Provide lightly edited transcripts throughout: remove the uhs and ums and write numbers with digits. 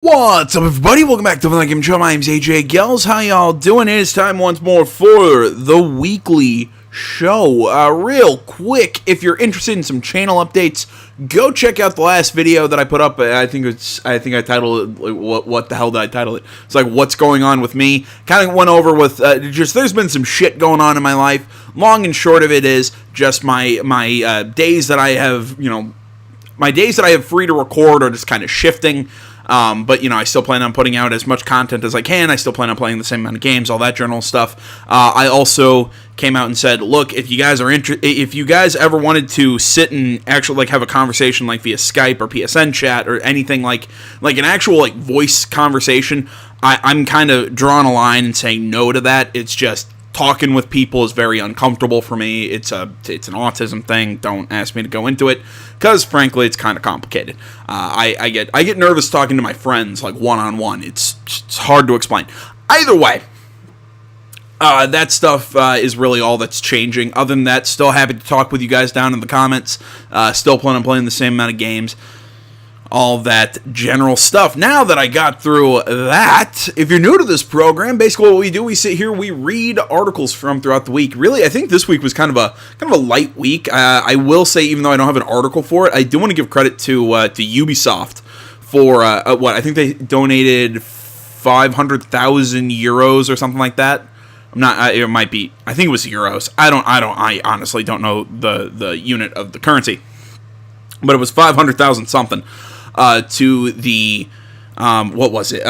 What's up, everybody? Welcome back to the Game Show. My name's AJ Gels. How y'all doing? It is time once more for the weekly show. Real quick, if you're interested in some channel updates, go check out the last video that I put up. I think I titled it, what the hell did I title it? It's like, what's going on with me? Kind of went over with, there's been some shit going on in my life. Long and short of it is just my days that I have, my days that I have free to record are just kind of shifting. But, I still plan on putting out as much content as I can. I still plan on playing the same amount of games, all that general stuff. I also came out and said, look, if you guys are if you guys ever wanted to sit and actually, have a conversation, via Skype or PSN chat or anything like an actual, voice conversation, I'm kind of drawing a line and saying no to that. It's just talking with people is very uncomfortable for me. It's an autism thing. Don't ask me to go into it, because frankly, it's kind of complicated. I get nervous talking to my friends, one-on-one. It's hard to explain. Either way, that stuff is really all that's changing. Other than that, still happy to talk with you guys down in the comments. Still plan on playing the same amount of games. All that general stuff. Now that I got through that, if you're new to this program, basically what we do, we sit here, we read articles from throughout the week. Really, I think this week was kind of a light week. I will say, even though I don't have an article for it, I do want to give credit to Ubisoft for I think they donated 500,000 euros or something like that. I'm not. It might be. I think it was euros. I honestly don't know the unit of the currency, but it was 500,000 something. To the, what was it?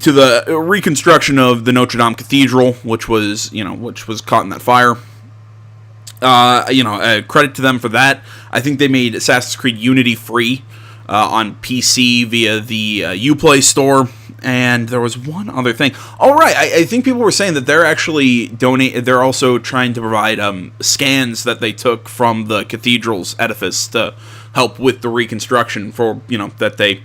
To the reconstruction of the Notre Dame Cathedral, which was caught in that fire. Credit to them for that. I think they made Assassin's Creed Unity free on PC via the Uplay store. And there was one other thing. All right, I think people were saying that they're actually they're also trying to provide scans that they took from the cathedral's edifice to help with the reconstruction for that they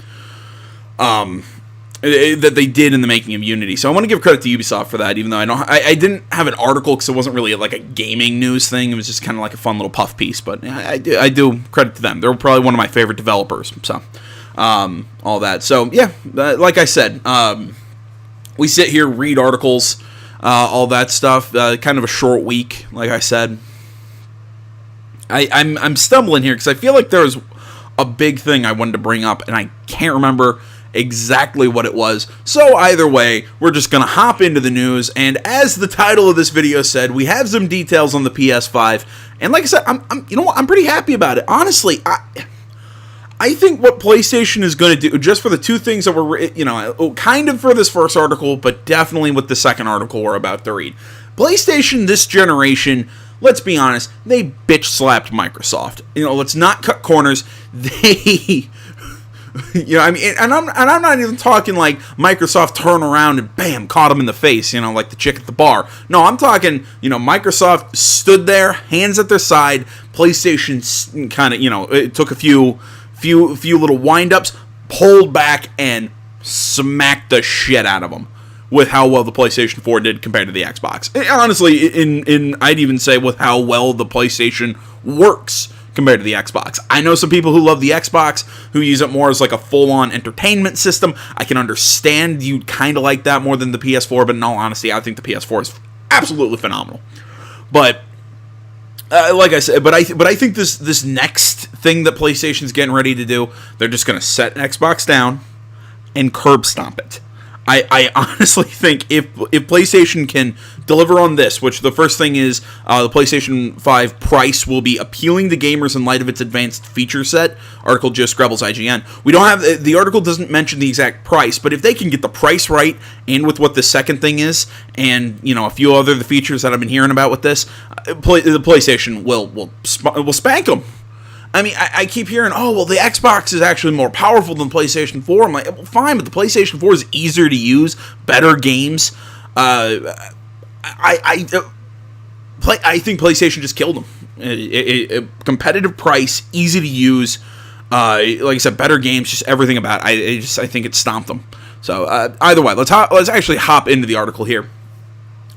did in the making of Unity. So I want to give credit to Ubisoft for that, even though I didn't have an article because it wasn't really a gaming news thing. It was just kind of a fun little puff piece. But I do credit to them. They're probably one of my favorite developers. So. All that. So, yeah, like I said, we sit here, read articles, all that stuff. Kind of a short week, like I said. I'm stumbling here because I feel like there was a big thing I wanted to bring up, and I can't remember exactly what it was. So, either way, we're just going to hop into the news, and as the title of this video said, we have some details on the PS5, and like I said, I'm pretty happy about it. Honestly, I think what PlayStation is going to do, just for the two things that were, kind of for this first article, but definitely with the second article we're about to read. PlayStation this generation, let's be honest, they bitch-slapped Microsoft. Let's not cut corners. They, and I'm not even talking like Microsoft turn around and bam, caught them in the face, like the chick at the bar. No, I'm talking, Microsoft stood there, hands at their side, PlayStation kind of, it took a few little wind-ups, pulled back, and smacked the shit out of them with how well the PlayStation 4 did compared to the Xbox. Honestly, I'd even say with how well the PlayStation works compared to the Xbox. I know some people who love the Xbox, who use it more as a full-on entertainment system. I can understand you'd kind of like that more than the PS4, but in all honesty, I think the PS4 is absolutely phenomenal. But like I said, but I think this next thing that PlayStation's getting ready to do, they're just going to set Xbox down and curb stomp it. I honestly think if PlayStation can deliver on this, which the first thing is the PlayStation 5 price will be appealing to gamers in light of its advanced feature set. Article just scrabbles IGN. We don't have the article doesn't mention the exact price, but if they can get the price right and with what the second thing is, and a few other the features that I've been hearing about with this, the PlayStation will spank them. I mean, I keep hearing, the Xbox is actually more powerful than PlayStation 4. I'm like, well, fine, but the PlayStation 4 is easier to use, better games. I think PlayStation just killed them. Competitive price, easy to use, like I said, better games, just everything about it. I think it stomped them. So either way, let's actually hop into the article here.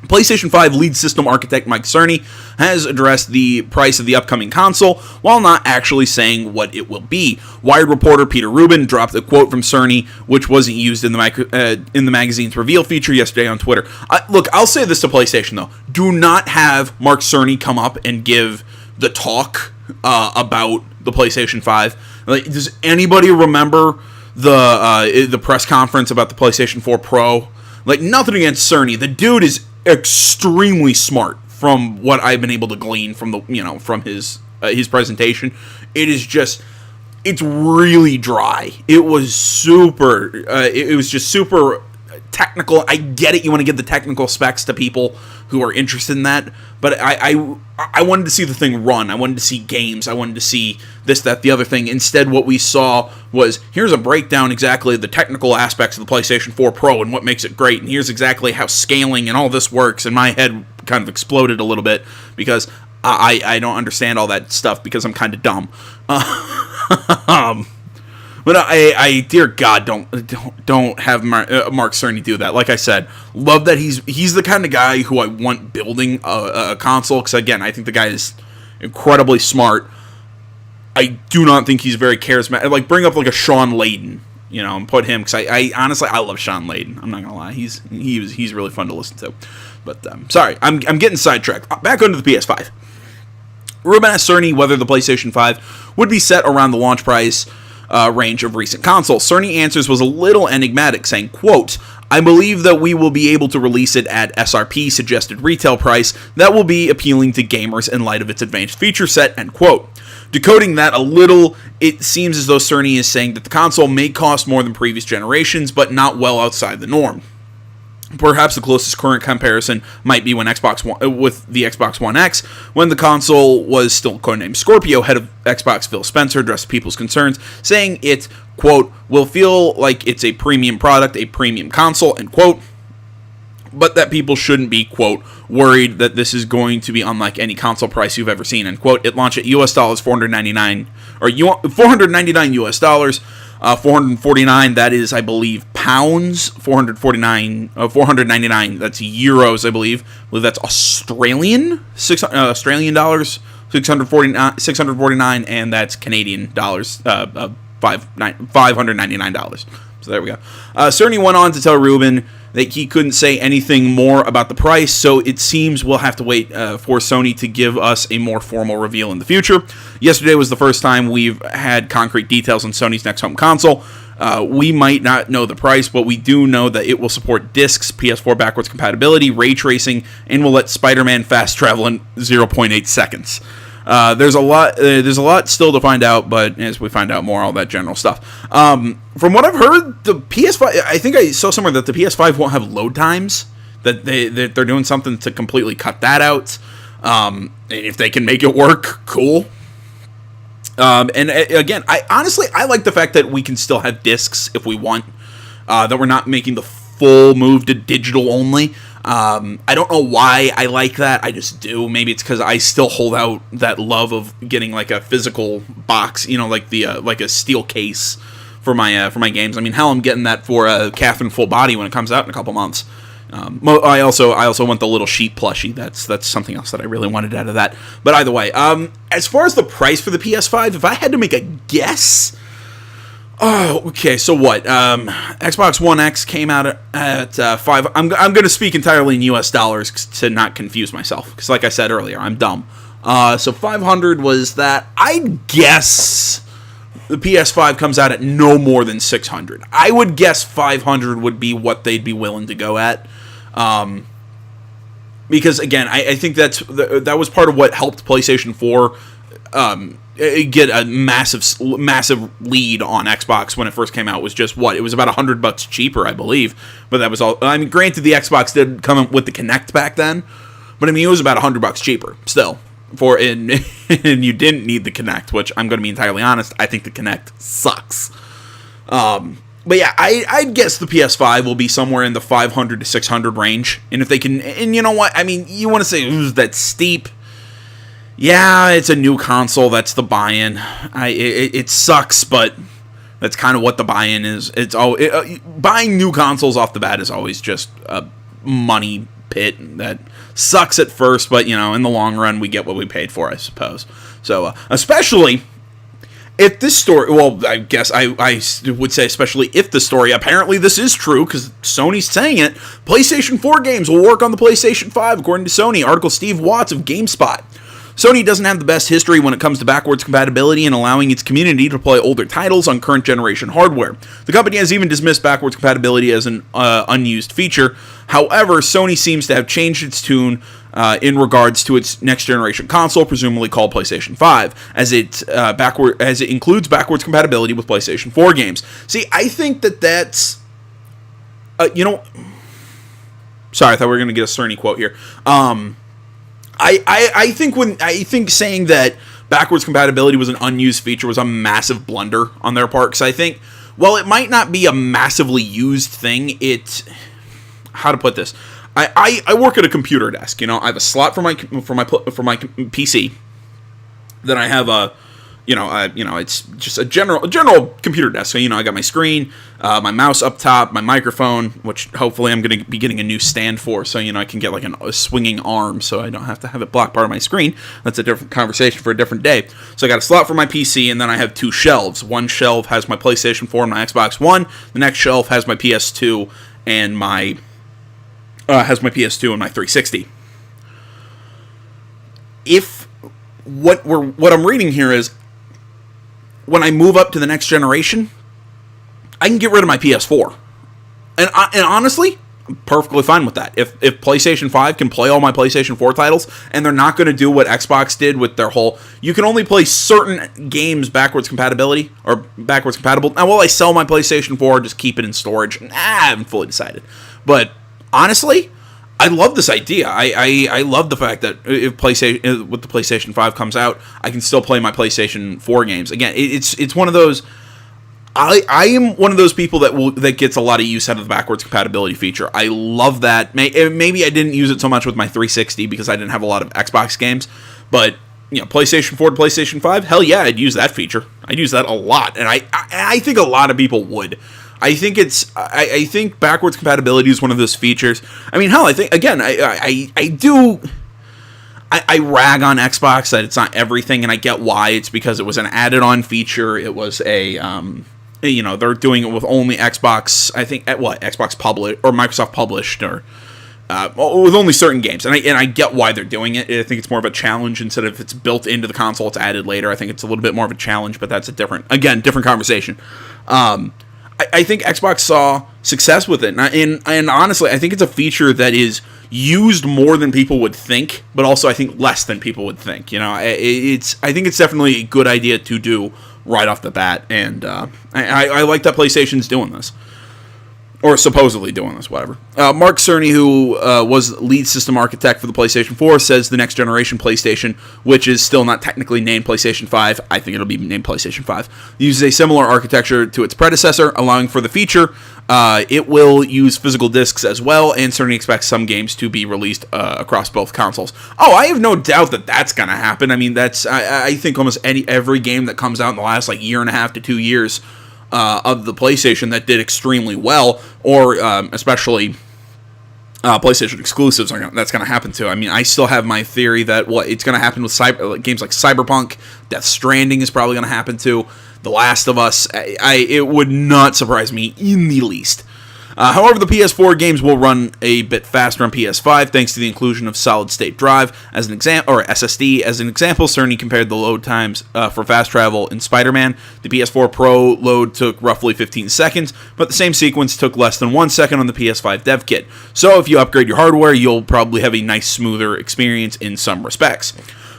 PlayStation 5 lead system architect Mike Cerny has addressed the price of the upcoming console while not actually saying what it will be. Wired reporter Peter Rubin dropped a quote from Cerny, which wasn't used in the magazine's reveal feature yesterday on Twitter. Look, I'll say this to PlayStation, though. Do not have Mark Cerny come up and give the talk about the PlayStation 5. Like, does anybody remember the press conference about the PlayStation 4 Pro? Like, nothing against Cerny. The dude is extremely smart from what I've been able to glean from from his presentation. It's really dry. It was super it was just super technical. I get it, you want to give the technical specs to people who are interested in that, but I wanted to see the thing run. I wanted to see games. I wanted to see this, that, the other thing. Instead, what we saw was, here's a breakdown exactly of the technical aspects of the PlayStation 4 Pro and what makes it great, and here's exactly how scaling and all this works, and my head kind of exploded a little bit because I don't understand all that stuff because I'm kind of dumb. But I dear God, don't have Mark Cerny do that. Like I said, love that he's the kind of guy who I want building a console, because again, I think the guy is incredibly smart. I do not think he's very charismatic. Like, bring up like a Sean Layden, and put him, because I honestly, I love Sean Layden. I'm not gonna lie, he's really fun to listen to. But sorry, I'm getting sidetracked. Back onto the PS5. Ruben asked Cerny whether the PlayStation 5 would be set around the launch price range of recent consoles. Cerny answers was a little enigmatic, saying, quote, I believe that we will be able to release it at SRP suggested retail price that will be appealing to gamers in light of its advanced feature set, end quote. Decoding that a little, it seems as though Cerny is saying that the console may cost more than previous generations, but not well outside the norm. Perhaps the closest current comparison might be with the Xbox One X, when the console was still codenamed Scorpio. Head of Xbox Phil Spencer addressed people's concerns, saying it, quote, will feel like it's a premium product, a premium console, end quote, but that people shouldn't be, quote, worried that this is going to be unlike any console price you've ever seen, end quote. It launched at US dollars $499 US dollars. 449, that is, I believe, pounds. 499, that's euros, I believe. That's Australian dollars, 649, and that's Canadian dollars, $599. So there we go. Cerny went on to tell Rubin that he couldn't say anything more about the price, so it seems we'll have to wait for Sony to give us a more formal reveal in the future. Yesterday was the first time we've had concrete details on Sony's next home console. We might not know the price, but we do know that it will support discs, PS4 backwards compatibility, ray tracing, and will let Spider-Man fast travel in 0.8 seconds. There's a lot still to find out, but as we find out more, all that general stuff. From what I've heard, the PS5, I think I saw somewhere that the PS5 won't have load times, that they're doing something to completely cut that out. And if they can make it work, cool. And again, I like the fact that we can still have discs if we want, that we're not making the full move to digital only. I don't know why I like that. I just do. Maybe it's because I still hold out that love of getting like a physical box, like a steel case for my games. I mean, hell, I'm getting that for Catherine Full Body when it comes out in a couple months. I also want the little sheep plushie. That's something else that I really wanted out of that. But either way, as far as the price for the PS5, if I had to make a guess. Oh, okay, so what? Xbox One X came out at 5. I'm going to speak entirely in US dollars to not confuse myself, because like I said earlier, I'm dumb. So 500 was that. I'd guess the PS5 comes out at no more than 600. I would guess 500 would be what they'd be willing to go at. Because, again, I think that was part of what helped PlayStation 4 get a massive lead on Xbox when it first came out. Was just it was about $100 cheaper, I believe, but that was all. I mean, granted, the Xbox did come up with the Kinect back then, but I mean, it was about $100 cheaper still and you didn't need the Kinect, which I'm going to be entirely honest, I think the Kinect sucks. But yeah, I'd guess the PS5 will be somewhere in the 500 to 600 range, and if they can, and you know what, I mean, you want to say that's steep. Yeah, it's a new console. That's the buy-in. It sucks, but that's kind of what the buy-in is. Buying new consoles off the bat is always just a money pit that sucks at first, but, in the long run, we get what we paid for, I suppose. So, especially if this story, well, I guess I would say especially if the story, apparently this is true, because Sony's saying it, PlayStation 4 games will work on the PlayStation 5, according to Sony, article Steve Watts of GameSpot. Sony doesn't have the best history when it comes to backwards compatibility and allowing its community to play older titles on current generation hardware. The company has even dismissed backwards compatibility as an unused feature. However, Sony seems to have changed its tune in regards to its next generation console, presumably called PlayStation 5, as it includes backwards compatibility with PlayStation 4 games. See, I think that's sorry, I thought we were going to get a Cerny quote here. I think saying that backwards compatibility was an unused feature was a massive blunder on their part, because I think, while it might not be a massively used thing, how to put this? I work at a computer desk. I have a slot for my PC. Then I have it's just a general computer desk. So, I got my screen, my mouse up top, my microphone, which hopefully I'm going to be getting a new stand for, so, I can get like a swinging arm, so I don't have to have it block part of my screen. That's a different conversation for a different day. So I got a slot for my PC, and then I have two shelves. One shelf has my PlayStation 4 and my Xbox One. The next shelf has my PS2 and my 360. If what I'm reading here is, when I move up to the next generation, I can get rid of my PS4. And honestly, I'm perfectly fine with that. If PlayStation 5 can play all my PlayStation 4 titles, and they're not going to do what Xbox did with their whole, you can only play certain games backwards compatible. Now, will I sell my PlayStation 4 or just keep it in storage? I haven't fully decided. But honestly, I love this idea. I love the fact that if with the PlayStation 5 comes out, I can still play my PlayStation 4 games. Again, it's one of those. I am one of those people that gets a lot of use out of the backwards compatibility feature. I love that. Maybe I didn't use it so much with my 360 because I didn't have a lot of Xbox games, but PlayStation 4 to PlayStation 5, hell yeah, I'd use that feature. I'd use that a lot, and I think a lot of people would. I think backwards compatibility is one of those features. I mean, hell, I think, again, I rag on Xbox that it's not everything, and I get why. It's because it was an added-on feature. It was a, they're doing it with only Xbox, I think, Xbox published, or Microsoft published, or with only certain games. And I get why they're doing it. I think it's more of a challenge instead of if it's built into the console, it's added later. I think it's a little bit more of a challenge, but that's a different conversation. I think Xbox saw success with it, and honestly, I think it's a feature that is used more than people would think, but also I think less than people would think. I think it's definitely a good idea to do right off the bat, and I like that PlayStation's doing this. Or supposedly doing this, whatever. Mark Cerny, who was lead system architect for the PlayStation 4, says the next generation PlayStation, which is still not technically named PlayStation 5, I think it'll be named PlayStation 5, uses a similar architecture to its predecessor, allowing for the feature. It will use physical discs as well, and Cerny expects some games to be released across both consoles. Oh, I have no doubt that that's going to happen. I mean, I think almost every game that comes out in the last year and a half to 2 years of the PlayStation that did extremely well, or especially PlayStation exclusives, that's going to happen too. I mean, I still have my theory that it's going to happen with games like Cyberpunk, Death Stranding is probably going to happen too, The Last of Us. It would not surprise me in the least. However, the PS4 games will run a bit faster on PS5 thanks to the inclusion of solid-state drive as an example, or SSD as an example. Cerny compared the load times for fast travel in Spider-Man. The PS4 Pro load took roughly 15 seconds, but the same sequence took less than 1 second on the PS5 dev kit. So if you upgrade your hardware, you'll probably have a nice, smoother experience in some respects.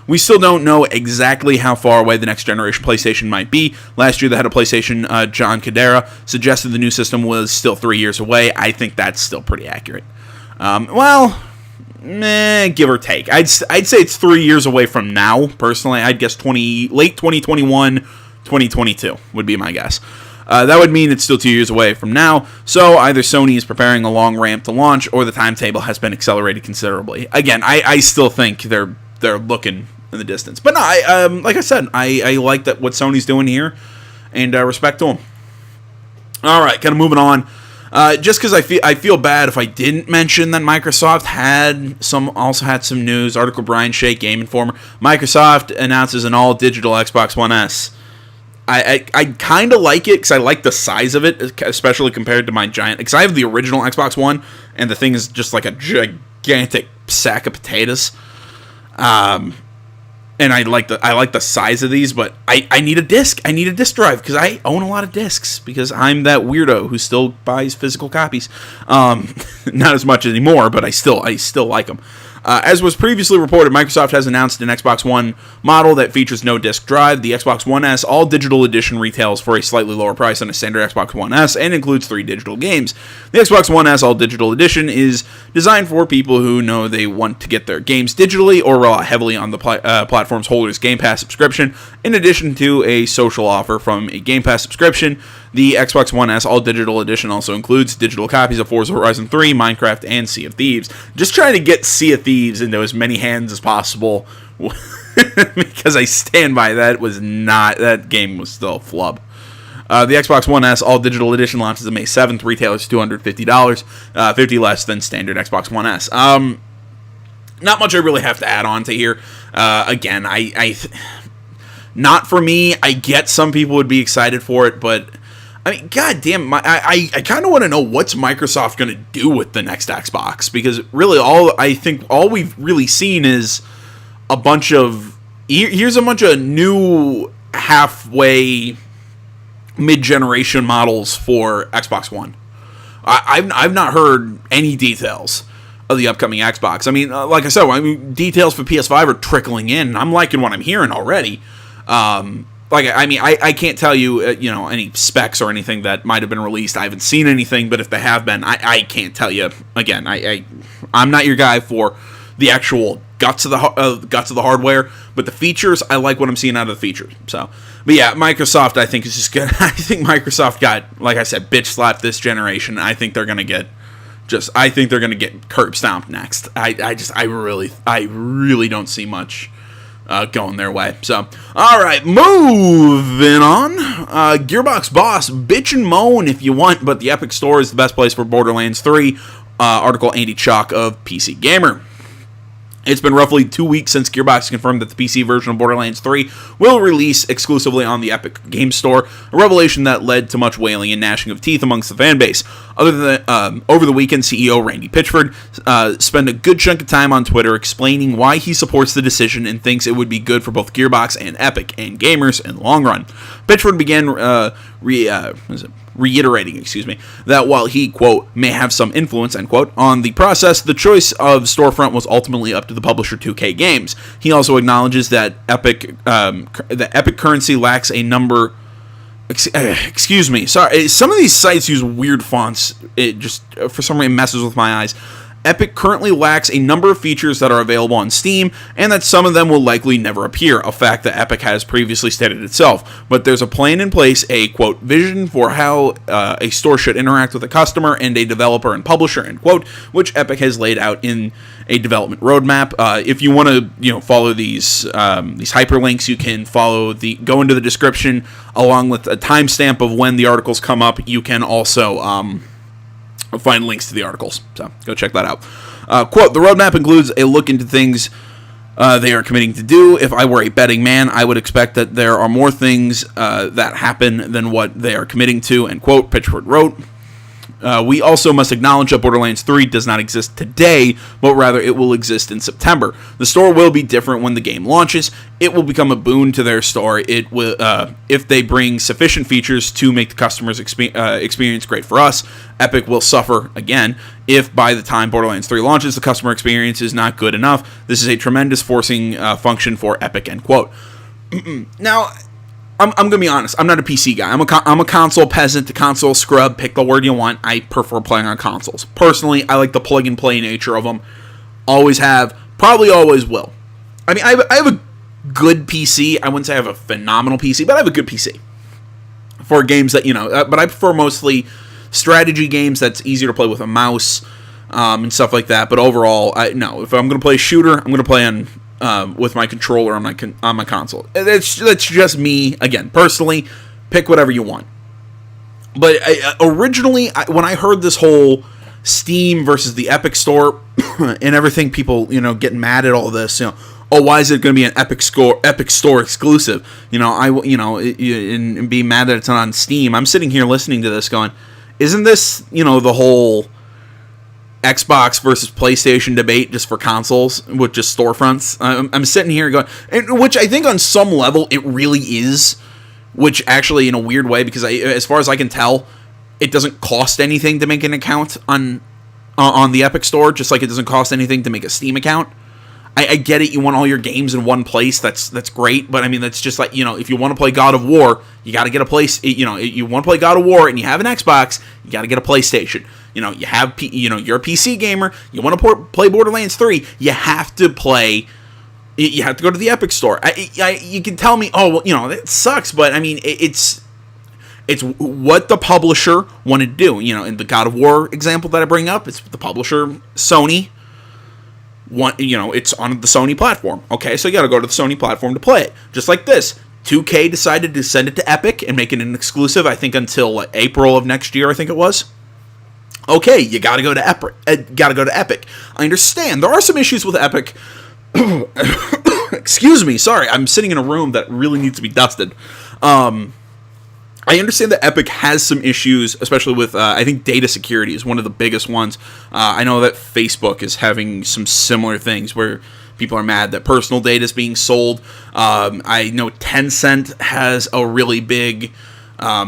We still don't know exactly how far away the next generation PlayStation might be. Last year, the head of PlayStation, John Cadera, suggested the new system was still 3 years away. I think that's still pretty accurate. Give or take. I'd say it's 3 years away from now, personally. I'd guess late 2021, 2022 would be my guess. That would mean it's still 2 years away from now, so either Sony is preparing a long ramp to launch, or the timetable has been accelerated considerably. Again, I still think they're looking in the distance. But no, like I said, I like that what Sony's doing here, and respect to them. All right, kind of moving on. Just because I feel bad if I didn't mention that Microsoft also had some news. Article Brian Shea, Game Informer. Microsoft announces an all-digital Xbox One S. I kind of like it because I like the size of it, especially compared to my giant. Because I have the original Xbox One, and the thing is just like a gigantic sack of potatoes. And I like the size of these, but I need a disc. I need a disc drive because I own a lot of discs because I'm that weirdo who still buys physical copies. Not as much anymore, but I still like them. As was previously reported, Microsoft has announced an Xbox One model that features no disc drive. The Xbox One S all-digital edition retails for a slightly lower price than a standard Xbox One S and includes 3 digital games. The Xbox One S all-digital edition is designed for people who know they want to get their games digitally or rely heavily on the platform's holder's Game Pass subscription, in addition to a social offer from a Game Pass subscription. The Xbox One S all-digital edition also includes digital copies of Forza Horizon 3, Minecraft, and Sea of Thieves. Just trying to get Sea of Thieves into as many hands as possible because I stand by that game was still a flub. The Xbox One S all-digital edition launches on May 7th. Retailers $250, $50 less than standard Xbox One S. Not much I really have to add on to here. Again, not for me. I get some people would be excited for it, but I mean, goddamn, I kind of want to know what's Microsoft going to do with the next Xbox, because really all we've really seen is here's a bunch of new halfway mid-generation models for Xbox One. I've not heard any details of the upcoming Xbox. I mean, like I said, details for PS5 are trickling in, and I'm liking what I'm hearing already. I can't tell you, any specs or anything that might have been released. I haven't seen anything, but if they have been, I can't tell you. Again, I'm not your guy for the actual guts of the hardware, but the features, I like what I'm seeing out of the features. So, but yeah, Microsoft, I think is just good. I think Microsoft got, like I said, bitch slapped this generation. I think they're gonna get curb stomped next. I really don't see much going their way. So, all right, moving on. Gearbox boss, bitch and moan if you want, but the Epic Store is the best place for Borderlands 3. Article Andy Chalk of PC Gamer. It's been roughly 2 weeks since Gearbox confirmed that the PC version of Borderlands 3 will release exclusively on the Epic Games Store, a revelation that led to much wailing and gnashing of teeth amongst the fanbase. Over the weekend, CEO Randy Pitchford spent a good chunk of time on Twitter explaining why he supports the decision and thinks it would be good for both Gearbox and Epic and gamers in the long run. Pitchford began reiterating, that while he, quote, may have some influence, end quote, on the process, the choice of storefront was ultimately up to the publisher 2K Games. He also acknowledges that Epic currency lacks a number... sorry, some of these sites use weird fonts. It just, for some reason, messes with my eyes. Epic currently lacks a number of features that are available on Steam, and that some of them will likely never appear, a fact that Epic has previously stated itself. But there's a plan in place, a, quote, vision for how a store should interact with a customer and a developer and publisher, end quote, which Epic has laid out in a development roadmap. If you want to, follow these hyperlinks, you can go into the description along with a timestamp of when the articles come up. You can also find links to the articles, so go check that out. Quote, the roadmap includes a look into things they are committing to do. If I were a betting man, I would expect that there are more things that happen than what they are committing to, end quote, Pitchford wrote. We also must acknowledge that Borderlands 3 does not exist today, but rather it will exist in September. The store will be different when the game launches. It will become a boon to their store. It will, if they bring sufficient features to make the customer's experience great for us. Epic will suffer again if by the time Borderlands 3 launches, the customer experience is not good enough. This is a tremendous forcing function for Epic, end quote. Now, I'm going to be honest. I'm not a PC guy. I'm a console peasant, a console scrub. Pick the word you want. I prefer playing on consoles. Personally, I like the plug-and-play nature of them. Always have. Probably always will. I mean, I have a good PC. I wouldn't say I have a phenomenal PC, but I have a good PC. For games that, but I prefer mostly strategy games that's easier to play with a mouse and stuff like that. But overall, if I'm going to play a shooter, I'm going to play on... with my controller on my console. That's just me. Again, personally, pick whatever you want. But originally, when I heard this whole Steam versus the Epic Store and everything, people, getting mad at all this, oh, why is it going to be an Epic Store exclusive? And being mad that it's not on Steam. I'm sitting here listening to this going, isn't this, the whole Xbox versus PlayStation debate just for consoles with just storefronts? I'm sitting here going, which I think on some level it really is, which actually in a weird way, because as far as I can tell, it doesn't cost anything to make an account on the Epic Store, just like it doesn't cost anything to make a Steam account. I get it, you want all your games in one place, that's great, but I mean, that's just like, if you want to play God of War, you got to get a place, you want to play God of War and you have an Xbox, you got to get a PlayStation. You're a PC gamer, you want to play Borderlands 3, you have to go to the Epic Store. You can tell me, oh, well, that sucks, but I mean, it's what the publisher wanted to do. In the God of War example that I bring up, it's the publisher, Sony. It's on the Sony platform. Okay, so you got to go to the Sony platform to play it. Just like this, 2K decided to send it to Epic and make it an exclusive, I think until April of next year, I think it was. Okay, you got to go to Epic. I understand. There are some issues with Epic. Excuse me, sorry. I'm sitting in a room that really needs to be dusted. I understand that Epic has some issues, especially with, I think data security is one of the biggest ones. I know that Facebook is having some similar things where people are mad that personal data is being sold. I know Tencent has a really big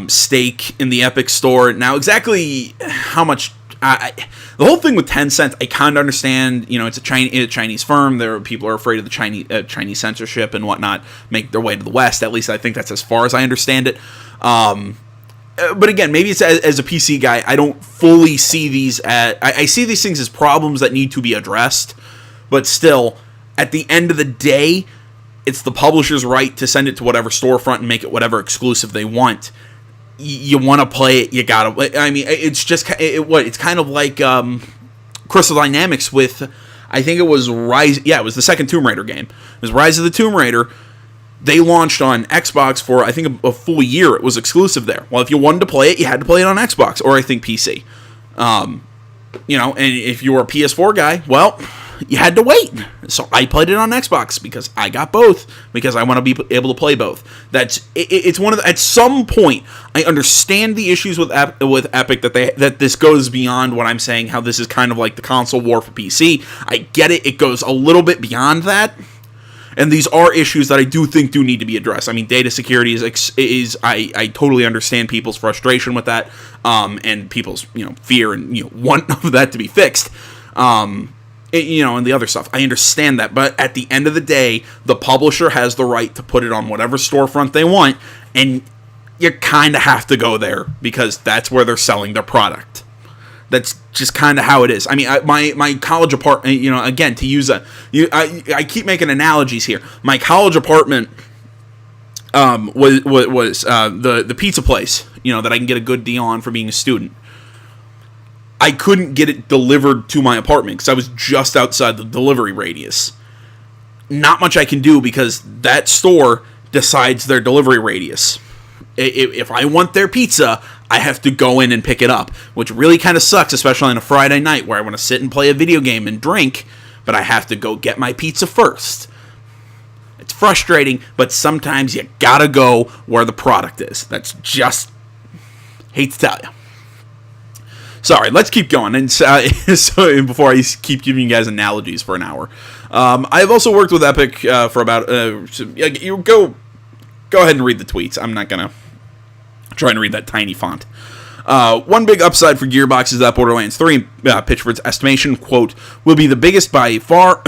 stake in the Epic Store. Now, exactly how much... the whole thing with Tencent, I kind of understand. It's a Chinese firm. People are afraid of the Chinese censorship and whatnot. Make their way to the West. At least I think that's as far as I understand it. But again, maybe it's as a PC guy, I don't fully see these I see these things as problems that need to be addressed. But still, at the end of the day, it's the publisher's right to send it to whatever storefront and make it whatever exclusive they want. You want to play it, you gotta. I mean, it's just it's kind of like Crystal Dynamics with, I think it was Rise. Yeah, it was the second Tomb Raider game. It was Rise of the Tomb Raider. They launched on Xbox for, I think, a full year. It was exclusive there. Well, if you wanted to play it, you had to play it on Xbox, or I think PC. And if you were a PS4 guy, well, you had to wait. So I played it on Xbox because I got both, because I want to be able to play both. It's one of the, at some point, I understand the issues with Epic that this goes beyond what I'm saying, how this is kind of like the console war for PC. I get it. It goes a little bit beyond that. And these are issues that I do think do need to be addressed. I mean, data security is I totally understand people's frustration with that, and people's fear and want of that to be fixed, and the other stuff. I understand that, but at the end of the day, the publisher has the right to put it on whatever storefront they want, and you kind of have to go there because that's where they're selling their product. That's just kind of how it is. I mean, my college apartment, again, to use I keep making analogies here. My college apartment was the pizza place, that I can get a good deal on for being a student. I couldn't get it delivered to my apartment because I was just outside the delivery radius. Not much I can do because that store decides their delivery radius. If I want their pizza, I have to go in and pick it up, which really kind of sucks, especially on a Friday night where I want to sit and play a video game and drink, but I have to go get my pizza first. It's frustrating, but sometimes you gotta go where the product is. That's just... hate to tell you. Sorry, let's keep going. And so before I keep giving you guys analogies for an hour. I've also worked with Epic for about... you go ahead and read the tweets. I'm not going to try and read that tiny font. One big upside for Gearbox is that Borderlands 3, Pitchford's estimation, quote, will be the biggest by far,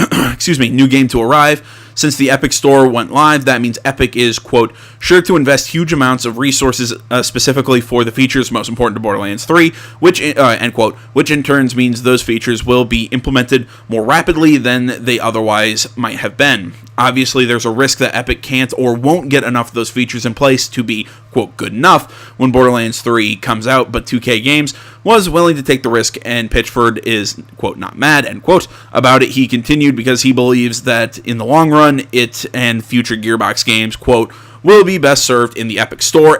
new game to arrive. Since the Epic Store went live, that means Epic is, quote, sure to invest huge amounts of resources specifically for the features most important to Borderlands 3, which, end quote, which in turn means those features will be implemented more rapidly than they otherwise might have been. Obviously, there's a risk that Epic can't or won't get enough of those features in place to be, quote, good enough when Borderlands 3 comes out, but 2K Games was willing to take the risk, and Pitchford is, quote, not mad, end quote, about it. He continued because he believes that in the long run, it and future Gearbox games, quote, will be best served in the Epic Store.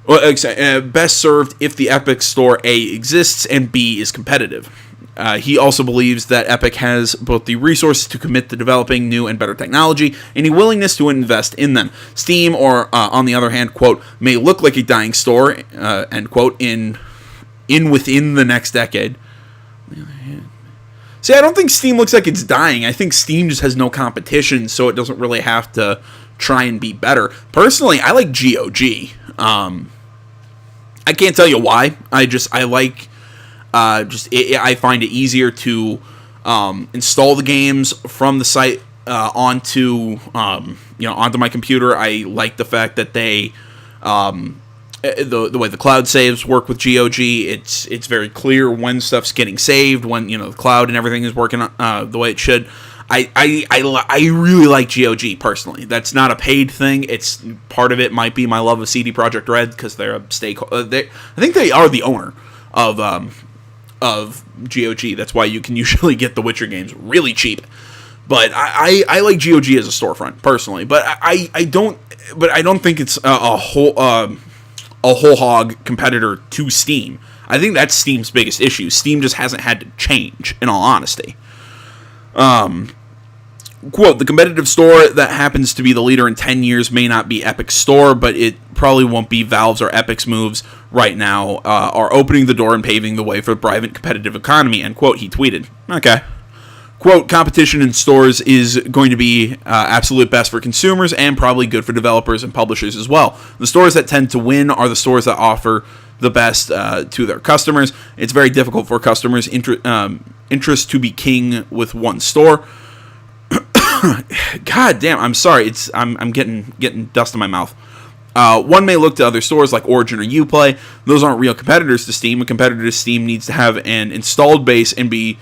Best served if the Epic Store A exists and B is competitive. He also believes that Epic has both the resources to commit to developing new and better technology and a willingness to invest in them. Steam, or on the other hand, quote, may look like a dying store, end quote, in within the next decade. See, I don't think Steam looks like it's dying. I think Steam just has no competition, so it doesn't really have to try and be better. Personally, I like GOG. I can't tell you why. I find it easier to install the games from the site onto my computer. I like the fact that they the way the cloud saves work with GOG. It's very clear when stuff's getting saved, when the cloud and everything is working the way it should. I really like GOG personally. That's not a paid thing. It's part of it might be my love of CD Projekt Red because they're a stakeholder. I think they are the owner of GOG. That's why you can usually get the Witcher games really cheap. But I like GOG as a storefront personally. But I don't think it's a whole hog competitor to Steam. I think that's Steam's biggest issue. Steam just hasn't had to change, in all honesty. Quote, the competitive store that happens to be the leader in 10 years may not be Epic's store, but it probably won't be Valve's or Epic's moves right now are opening the door and paving the way for a private competitive economy, end quote, he tweeted. Okay. Quote, competition in stores is going to be absolute best for consumers and probably good for developers and publishers as well. The stores that tend to win are the stores that offer the best to their customers. It's very difficult for customers' interest to be king with one store. God damn, I'm sorry. I'm getting dust in my mouth. One may look to other stores like Origin or Uplay. Those aren't real competitors to Steam. A competitor to Steam needs to have an installed base and be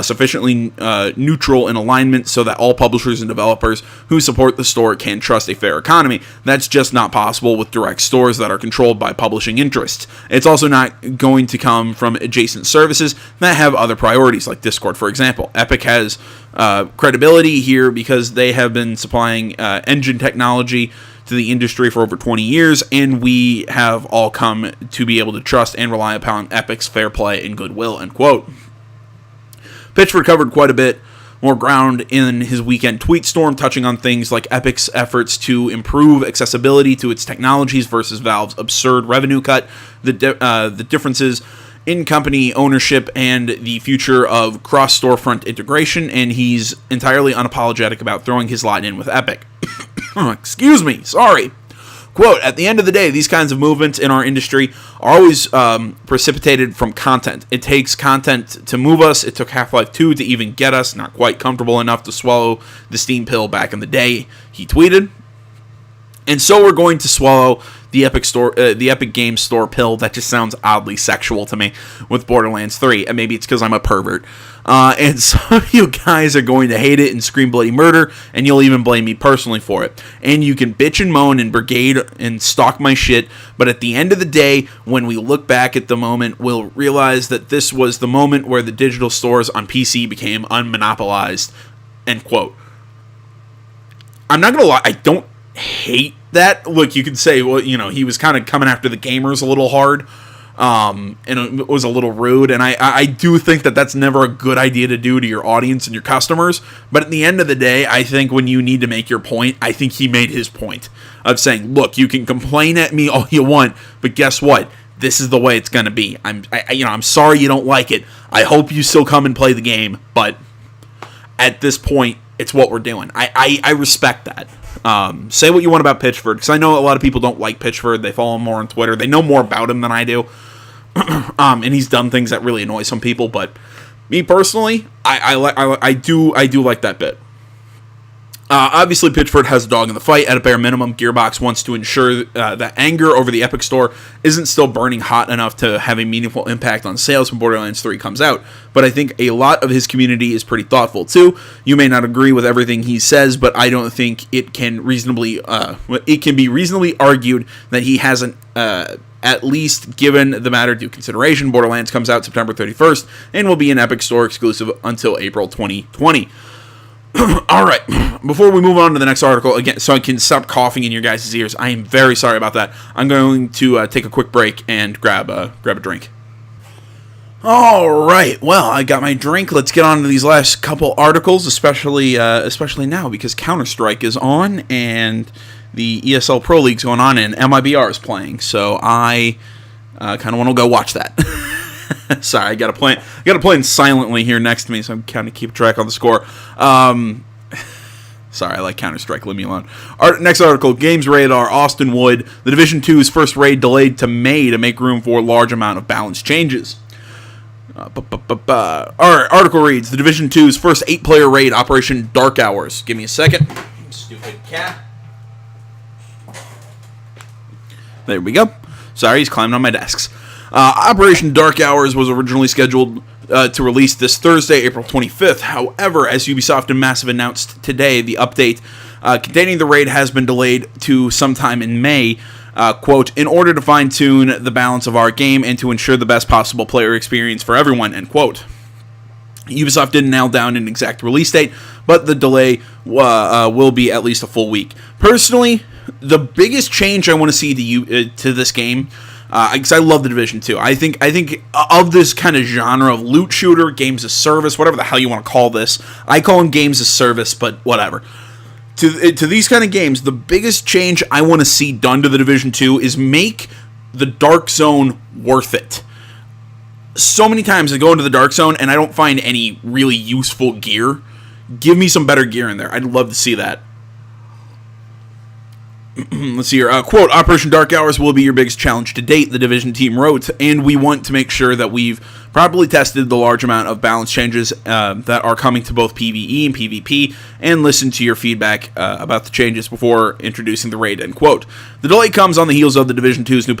sufficiently neutral in alignment so that all publishers and developers who support the store can trust a fair economy. That's just not possible with direct stores that are controlled by publishing interests. It's also not going to come from adjacent services that have other priorities, like Discord, for example. Epic has credibility here because they have been supplying engine technology to the industry for over 20 years, and we have all come to be able to trust and rely upon Epic's fair play and goodwill, end quote. Pitchford covered quite a bit more ground in his weekend tweet storm, touching on things like Epic's efforts to improve accessibility to its technologies versus Valve's absurd revenue cut, the differences in company ownership, and the future of cross-storefront integration, and he's entirely unapologetic about throwing his lot in with Epic. Excuse me, sorry. Quote, at the end of the day, these kinds of movements in our industry are always precipitated from content. It takes content to move us. It took Half-Life 2 to even get us not quite comfortable enough to swallow the Steam pill back in the day, he tweeted. And so we're going to swallow the Epic Games Store pill. That just sounds oddly sexual to me with Borderlands 3. And maybe it's because I'm a pervert. And some of you guys are going to hate it and scream bloody murder, and you'll even blame me personally for it. And you can bitch and moan and brigade and stalk my shit, but at the end of the day, when we look back at the moment, we'll realize that this was the moment where the digital stores on PC became unmonopolized, end quote. I'm not going to lie, I don't hate that. Look, you could say, well, he was kind of coming after the gamers a little hard, and it was a little rude, and I do think that that's never a good idea to do to your audience and your customers, but at the end of the day, I think when you need to make your point, I think he made his point of saying, look, you can complain at me all you want, but guess what? This is the way it's going to be. I'm sorry you don't like it. I hope you still come and play the game, but at this point, it's what we're doing. I respect that. Say what you want about Pitchford, because I know a lot of people don't like Pitchford. They follow him more on Twitter. They know more about him than I do. And he's done things that really annoy some people. But me personally, I do like that bit. Obviously, Pitchford has a dog in the fight. At a bare minimum, Gearbox wants to ensure that anger over the Epic Store isn't still burning hot enough to have a meaningful impact on sales when Borderlands 3 comes out. But I think a lot of his community is pretty thoughtful, too. You may not agree with everything he says, but I don't think it can be reasonably argued that he hasn't at least given the matter due consideration. Borderlands comes out September 31st and will be an Epic Store exclusive until April 2020. All right, before we move on to the next article, again, so I can stop coughing in your guys' ears, I am very sorry about that. I'm going to take a quick break and grab a drink. All right, well, I got my drink. Let's get on to these last couple articles, especially now because Counter-Strike is on and the ESL Pro League's going on and MIBR is playing. So I kind of want to go watch that. Sorry, I got to play it silently here next to me, so I'm kind of keep track on the score. Sorry, I like Counter-Strike. Leave me alone. Next article, Games Radar, Austin Wood. The Division 2's first raid delayed to May to make room for a large amount of balance changes. Our article reads, the Division 2's first 8-player raid, Operation Dark Hours. Give me a second. Stupid cat. There we go. Sorry, he's climbing on my desks. Operation Dark Hours was originally scheduled to release this Thursday, April 25th. However, as Ubisoft and Massive announced today, the update containing the raid has been delayed to sometime in May, quote, in order to fine-tune the balance of our game and to ensure the best possible player experience for everyone, end quote. Ubisoft didn't nail down an exact release date, but the delay will be at least a full week. Personally, the biggest change I want to see to this game, because I love the Division 2. I think of this kind of genre of loot shooter, games of service, whatever the hell you want to call this. I call them games of service, but whatever. To these kind of games, the biggest change I want to see done to the Division 2 is make the Dark Zone worth it. So many times I go into the Dark Zone and I don't find any really useful gear. Give me some better gear in there. I'd love to see that. Let's see here. Quote, Operation Dark Hours will be your biggest challenge to date, the Division team wrote, and we want to make sure that we've properly tested the large amount of balance changes that are coming to both PvE and PvP, and listen to your feedback about the changes before introducing the raid, end quote. The delay comes on the heels of the Division 2's new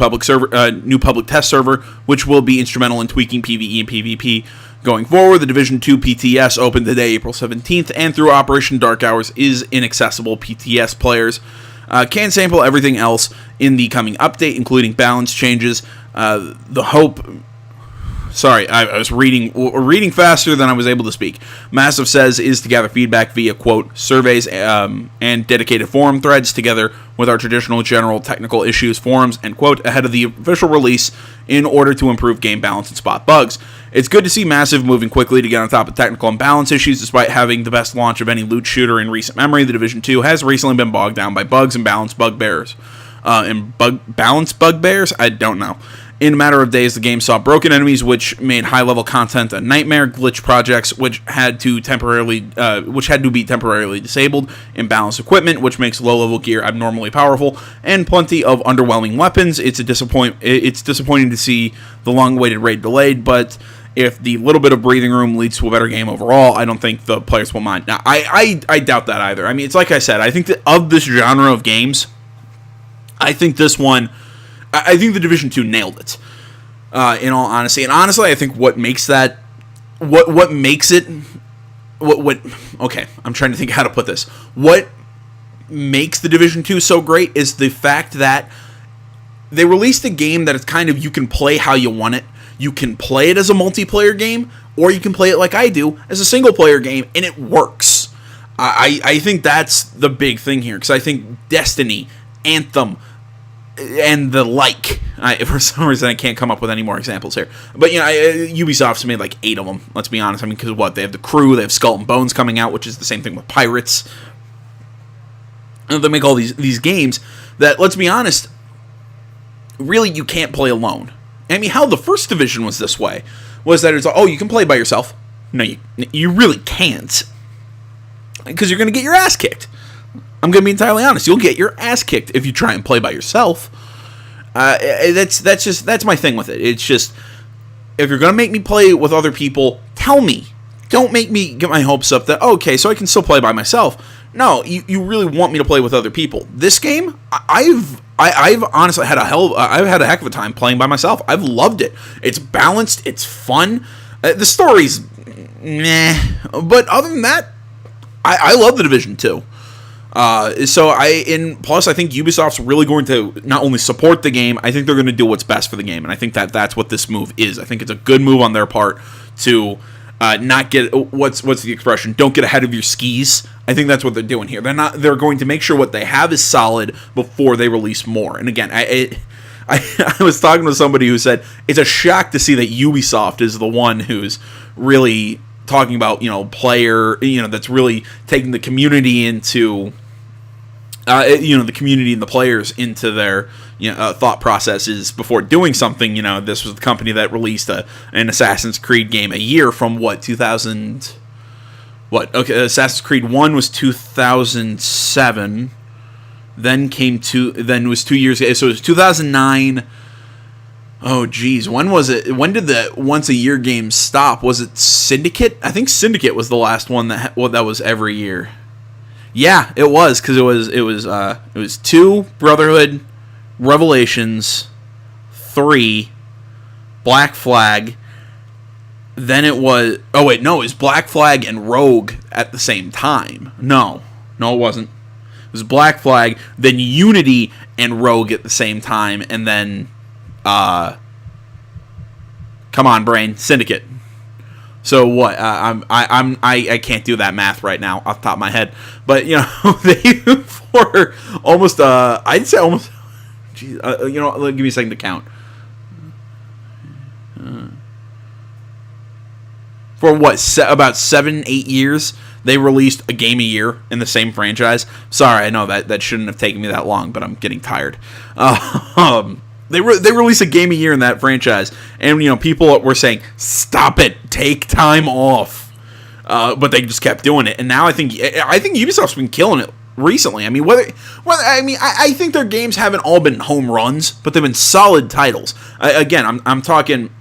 public test server, which will be instrumental in tweaking PvE and PvP. Going forward, the Division 2 PTS opened today, April 17th, and through Operation Dark Hours is inaccessible. PTS players can sample everything else in the coming update, including balance changes. The hope... Sorry, I was reading faster than I was able to speak. Massive says is to gather feedback via, quote, surveys and dedicated forum threads together with our traditional general technical issues forums, end quote, ahead of the official release in order to improve game balance and spot bugs. It's good to see Massive moving quickly to get on top of technical and balance issues. Despite having the best launch of any loot shooter in recent memory, the Division 2 has recently been bogged down by bugs and balance bugbears. Balance bugbears? I don't know. In a matter of days, the game saw broken enemies, which made high-level content a nightmare, glitch projects, which had to be temporarily disabled, imbalanced equipment, which makes low-level gear abnormally powerful, and plenty of underwhelming weapons. It's disappointing to see the long-awaited raid delayed, but if the little bit of breathing room leads to a better game overall, I don't think the players will mind. Now, I doubt that either. I mean, it's like I said, I think that of this genre of games, I think this one... I think the Division 2 nailed it, in all honesty. And honestly, I think what makes that, what makes it, okay, I'm trying to think how to put this. What makes the Division 2 so great is the fact that they released a game that it's kind of, you can play how you want it. You can play it as a multiplayer game, or you can play it like I do, as a single-player game, and it works. I think that's the big thing here, because I think Destiny, Anthem, and the like. For some reason, I can't come up with any more examples here. But, you know, Ubisoft's made like 8 of them, let's be honest. I mean, because what? They have The Crew, they have Skull and Bones coming out, which is the same thing with Pirates. And they make all these games that, let's be honest, really you can't play alone. I mean, how the first Division was this way was that it's, oh, you can play by yourself. No, you really can't. Because you're going to get your ass kicked. I'm going to be entirely honest. You'll get your ass kicked if you try and play by yourself. That's my thing with it. It's just, if you're going to make me play with other people, tell me. Don't make me get my hopes up that, okay, so I can still play by myself. No, you really want me to play with other people. This game, I've honestly had I've had a heck of a time playing by myself. I've loved it. It's balanced. It's fun. The story's meh. But other than that, I love the Division 2. Plus I think Ubisoft's really going to not only support the game, I think they're going to do what's best for the game, and I think that's what this move is. I think it's a good move on their part to not get what's the expression? Don't get ahead of your skis. I think that's what they're doing here. They're going to make sure what they have is solid before they release more. And again, I was talking to somebody who said it's a shock to see that Ubisoft is the one who's really talking about, player, that's really taking the community into, the community and the players into their thought processes before doing something. This was the company that released an Assassin's Creed game a year from 2000. Assassin's Creed 1 was 2007. Then was 2 years ago. So it was 2009. Oh, geez. When was it? When did the once a year game stop? Was it Syndicate? I think Syndicate was the last one that was every year. Yeah, it was, because it was 2 Brotherhood, Revelations, 3 Black Flag. Then it was it was Black Flag and Rogue at the same time. No, it wasn't. It was Black Flag, then Unity and Rogue at the same time, and then come on, brain, Syndicate. So what? I can't do that math right now off the top of my head, but they for almost I'd say almost. Geez, give me a second to count. For what? About 7-8 years, they released a game a year in the same franchise. Sorry, I know that shouldn't have taken me that long, but I'm getting tired. They released a game a year in that franchise, and people were saying, "Stop it, take time off," but they just kept doing it. And now I think Ubisoft's been killing it recently. I mean, I think their games haven't all been home runs, but they've been solid titles. I'm talking.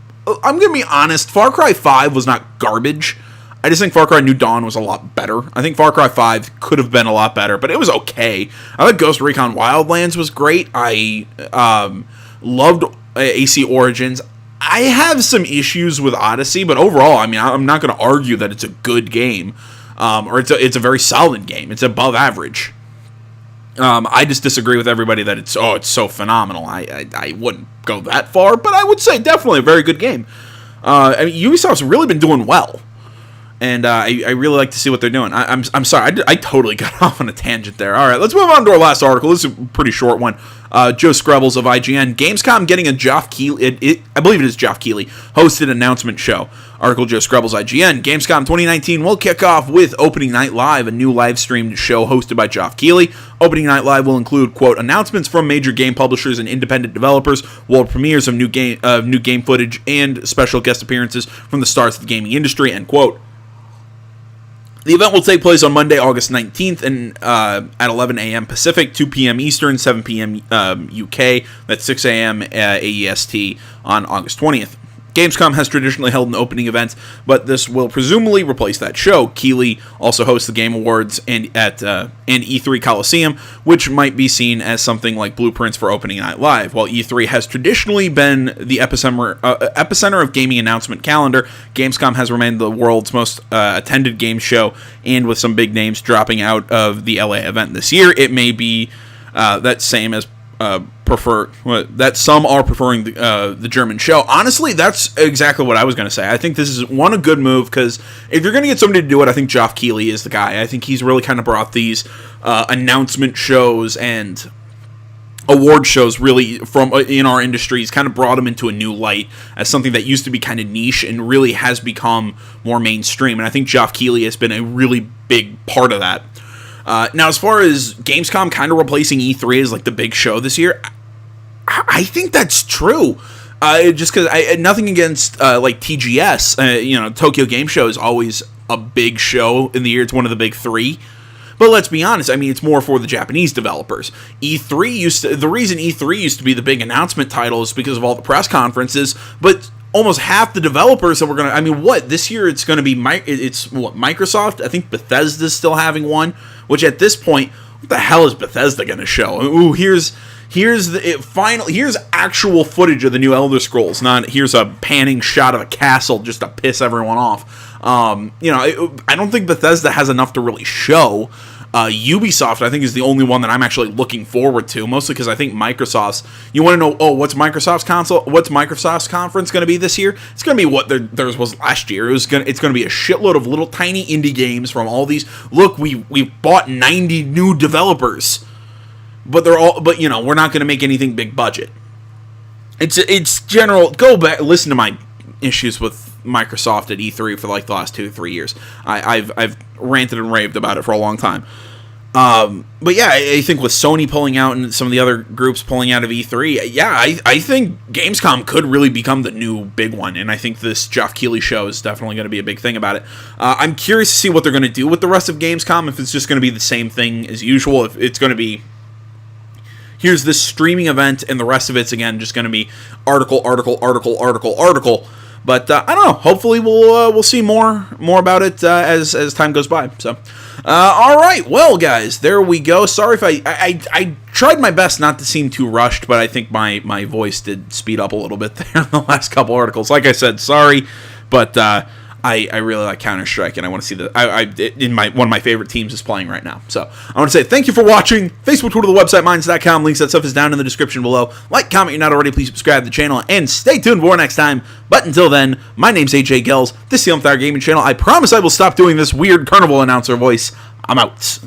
I'm gonna be honest. Far Cry 5 was not garbage. I just think Far Cry New Dawn was a lot better. I think Far Cry 5 could have been a lot better, but it was okay. I thought Ghost Recon Wildlands was great. I loved AC Origins. I have some issues with Odyssey, but overall, I mean, I'm not going to argue that it's a good game, or it's a very solid game. It's above average. I just disagree with everybody that it's so phenomenal. I wouldn't go that far, but I would say definitely a very good game. Ubisoft's really been doing well. And I really like to see what they're doing. I'm sorry, I totally got off on a tangent there. All right, let's move on to our last article. This is a pretty short one. Joe Screbbles of IGN. Gamescom getting a Geoff Keighly, I believe it is Geoff Keighly, hosted announcement show. Article Joe Screbbles, IGN. Gamescom 2019 will kick off with Opening Night Live, a new live-streamed show hosted by Geoff Keighly. Opening Night Live will include, quote, announcements from major game publishers and independent developers, world premieres of new game footage, and special guest appearances from the stars of the gaming industry, end quote. The event will take place on Monday, August 19th and at 11 a.m. Pacific, 2 p.m. Eastern, 7 p.m. UK. That's 6 a.m. AEST on August 20th. Gamescom has traditionally held an opening event, but this will presumably replace that show. Keighly also hosts the Game Awards and E3 Coliseum, which might be seen as something like blueprints for Opening Night Live. While E3 has traditionally been the epicenter of gaming announcement calendar, Gamescom has remained the world's most attended game show, and with some big names dropping out of the LA event this year, it may be that same as that some are preferring the German show. Honestly, that's exactly what I was going to say. I think this is a good move, because if you're going to get somebody to do it, I think Geoff Keighly is the guy. I think he's really kind of brought these announcement shows and award shows really from in our industry. He's kind of brought them into a new light as something that used to be kind of niche and really has become more mainstream. And I think Geoff Keighly has been a really big part of that. Now, as far as Gamescom kind of replacing E3 as like the big show this year, I think that's true. Just because nothing against like TGS, Tokyo Game Show is always a big show in the year. It's one of the big three. But let's be honest, I mean, it's more for the Japanese developers. The reason E3 used to be the big announcement title is because of all the press conferences, but almost half the developers that we're going to, this year it's going to be, Microsoft? I think Bethesda's still having one, which at this point, what the hell is Bethesda going to show? Ooh, here's actual footage of the new Elder Scrolls, not here's a panning shot of a castle just to piss everyone off. I don't think Bethesda has enough to really show. Ubisoft, I think, is the only one that I'm actually looking forward to, mostly because I think Microsoft's... You want to know, what's Microsoft's conference going to be this year? It's going to be what theirs was last year. It's going to be a shitload of little tiny indie games from all these... Look, we bought 90 new developers, but we're not going to make anything big budget. It's general... Go back, listen to my issues with Microsoft at E3 for like the last 2-3 years. I've ranted and raved about it for a long time. But yeah, I think with Sony pulling out and some of the other groups pulling out of E3, yeah, I think Gamescom could really become the new big one, and I think this Geoff Keighly show is definitely going to be a big thing about it. I'm curious to see what they're going to do with the rest of Gamescom, if it's just going to be the same thing as usual, if it's going to be... Here's this streaming event, and the rest of it's, again, just going to be article. But I don't know. Hopefully, we'll see more about it as time goes by. So, all right. Well, guys, there we go. Sorry if I tried my best not to seem too rushed, but I think my voice did speed up a little bit there in the last couple articles. Like I said, sorry, but I really like Counter-Strike, and I want to see one of my favorite teams is playing right now. So I want to say thank you for watching. Facebook, Twitter, the website, Minds.com. Links, that stuff is down in the description below. Like, comment, you're not already. Please subscribe to the channel, and stay tuned for more next time. But until then, my name's AJ Gels. This is the Gaming Channel. I promise I will stop doing this weird carnival announcer voice. I'm out.